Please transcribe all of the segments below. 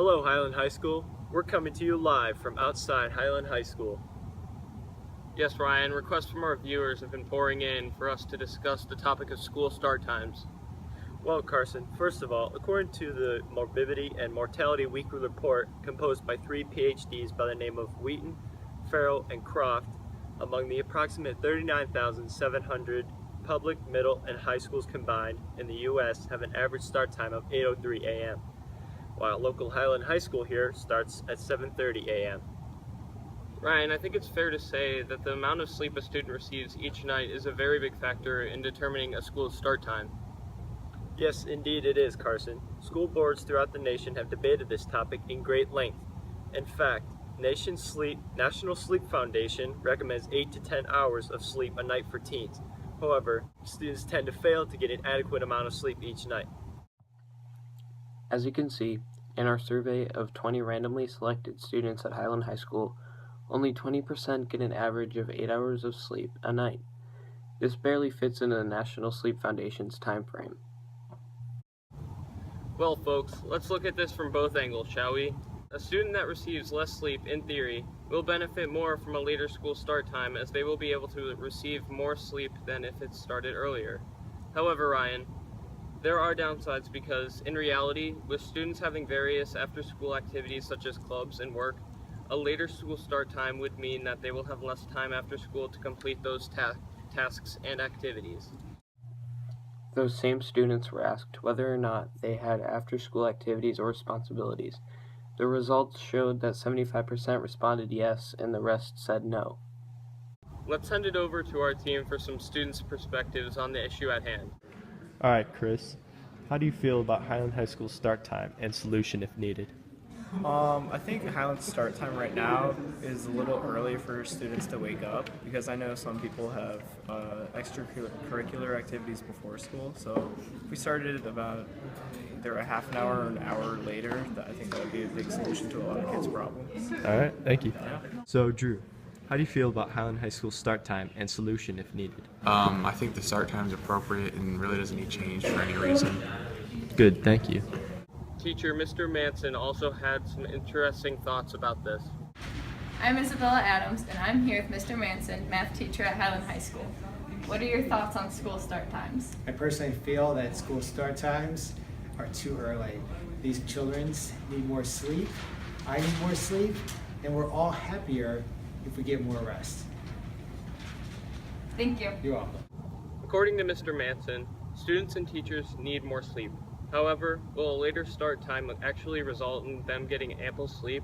Hello Highland High School. We're coming to you live from outside Highland High School. Yes, Ryan, requests from our viewers have been pouring in for us to discuss the topic of school start times. Well, Carson, first of all, according to the Morbidity and Mortality Weekly Report composed by 3 PhDs by the name of Wheaton, Farrell, and Croft, among the approximate 39,700 public, middle, and high schools combined in the U.S. have an average start time of 8:03 a.m., while local Highland High School here starts at 7:30 a.m. Ryan, I think it's fair to say that the amount of sleep a student receives each night is a very big factor in determining a school's start time. Yes, indeed it is, Carson. School boards throughout the nation have debated this topic in great length. In fact, National Sleep Foundation recommends 8 to 10 hours of sleep a night for teens. However, students tend to fail to get an adequate amount of sleep each night. As you can see, in our survey of 20 randomly selected students at Highland High School, only 20% get an average of 8 hours of sleep a night. This barely fits into the National Sleep Foundation's time frame. Well, folks, let's look at this from both angles, shall we? A student that receives less sleep, in theory, will benefit more from a later school start time as they will be able to receive more sleep than if it started earlier. However, Ryan, there are downsides because, in reality, with students having various after-school activities such as clubs and work, a later school start time would mean that they will have less time after school to complete those tasks and activities. Those same students were asked whether or not they had after-school activities or responsibilities. The results showed that 75% responded yes and the rest said no. Let's send it over to our team for some students' perspectives on the issue at hand. All right, Chris, how do you feel about Highland High School's start time and solution if needed? I think Highland's start time right now is a little early for students to wake up because I know some people have extracurricular activities before school. So if we started about either a half an hour or an hour later, I think that would be a big solution to a lot of kids' problems. All right, thank you. Yeah. So, Drew, how do you feel about Highland High School's start time and solution if needed? I think the start time is appropriate and really doesn't need change for any reason. Good, thank you. Teacher Mr. Manson also had some interesting thoughts about this. I'm Isabella Adams, and I'm here with Mr. Manson, math teacher at Highland High School. What are your thoughts on school start times? I personally feel that school start times are too early. These children need more sleep, I need more sleep, and we're all happier if we get more rest. Thank you. You're welcome. According to Mr. Manson, students and teachers need more sleep. However, will a later start time actually result in them getting ample sleep,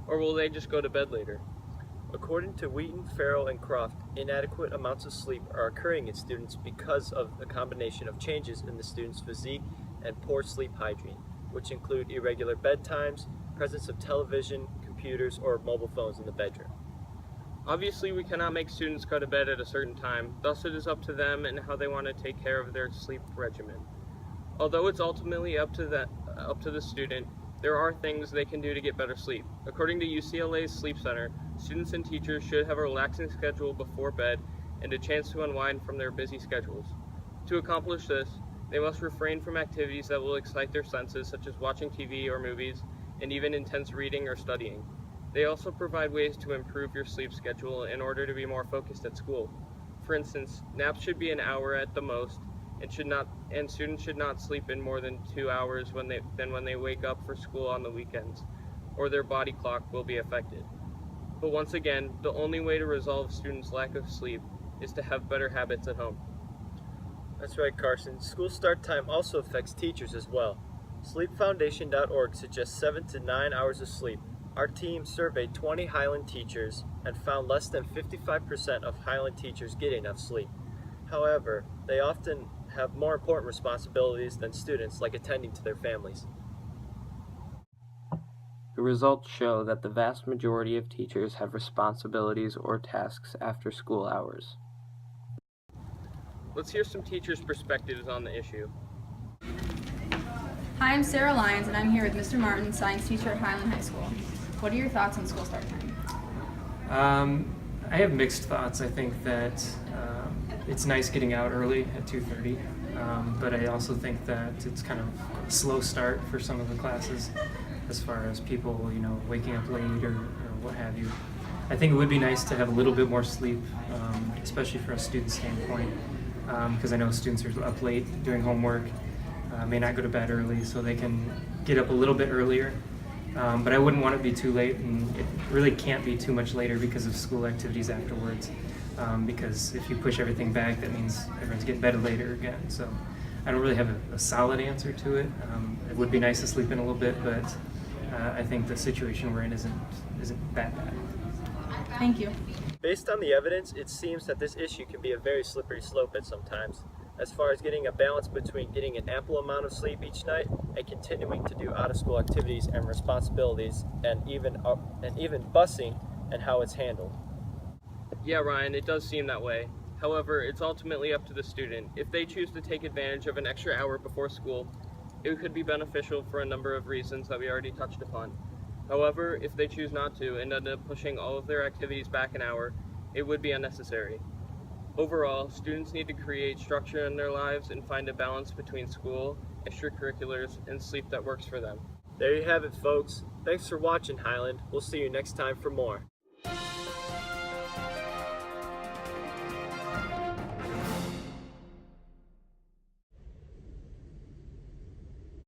or will they just go to bed later? According to Wheaton, Farrell, and Croft, inadequate amounts of sleep are occurring in students because of a combination of changes in the student's physique and poor sleep hygiene, which include irregular bedtimes, presence of television, computers, or mobile phones in the bedroom. Obviously, we cannot make students go to bed at a certain time, thus it is up to them and how they want to take care of their sleep regimen. Although it's ultimately up to the student, there are things they can do to get better sleep. According to UCLA's Sleep Center, students and teachers should have a relaxing schedule before bed and a chance to unwind from their busy schedules. To accomplish this, they must refrain from activities that will excite their senses, such as watching TV or movies, and even intense reading or studying. They also provide ways to improve your sleep schedule in order to be more focused at school. For instance, naps should be an hour at the most, and students should not sleep in more than 2 hours when they wake up for school on the weekends, or their body clock will be affected. But once again, the only way to resolve students' lack of sleep is to have better habits at home. That's right, Carson. School start time also affects teachers as well. SleepFoundation.org suggests 7 to 9 hours of sleep. Our team surveyed 20 Highland teachers and found less than 55% of Highland teachers get enough sleep. However, they often have more important responsibilities than students, like attending to their families. The results show that the vast majority of teachers have responsibilities or tasks after school hours. Let's hear some teachers' perspectives on the issue. Hi, I'm Sarah Lyons, and I'm here with Mr. Martin, science teacher at Highland High School. What are your thoughts on school start time? I have mixed thoughts. I think that it's nice getting out early at 2:30, but I also think that it's kind of a slow start for some of the classes. as far as people, waking up late or what have you. I think it would be nice to have a little bit more sleep, especially from a student standpoint, because I know students are up late doing homework, may not go to bed early, so they can get up a little bit earlier. But I wouldn't want it to be too late, and it really can't be too much later because of school activities afterwards. Because if you push everything back, that means everyone's getting bed later again. So I don't really have a solid answer to it. It would be nice to sleep in a little bit, but I think the situation we're in isn't that bad. Thank you. Based on the evidence, it seems that this issue can be a very slippery slope at some times, as far as getting a balance between getting an ample amount of sleep each night and continuing to do out-of-school activities and responsibilities, and even busing and how it's handled. Yeah, Ryan, it does seem that way. However, it's ultimately up to the student. If they choose to take advantage of an extra hour before school, it could be beneficial for a number of reasons that we already touched upon. However, if they choose not to and end up pushing all of their activities back an hour, it would be unnecessary. Overall, students need to create structure in their lives and find a balance between school, extracurriculars, and sleep that works for them. There you have it, folks. Thanks for watching, Highland. We'll see you next time for more.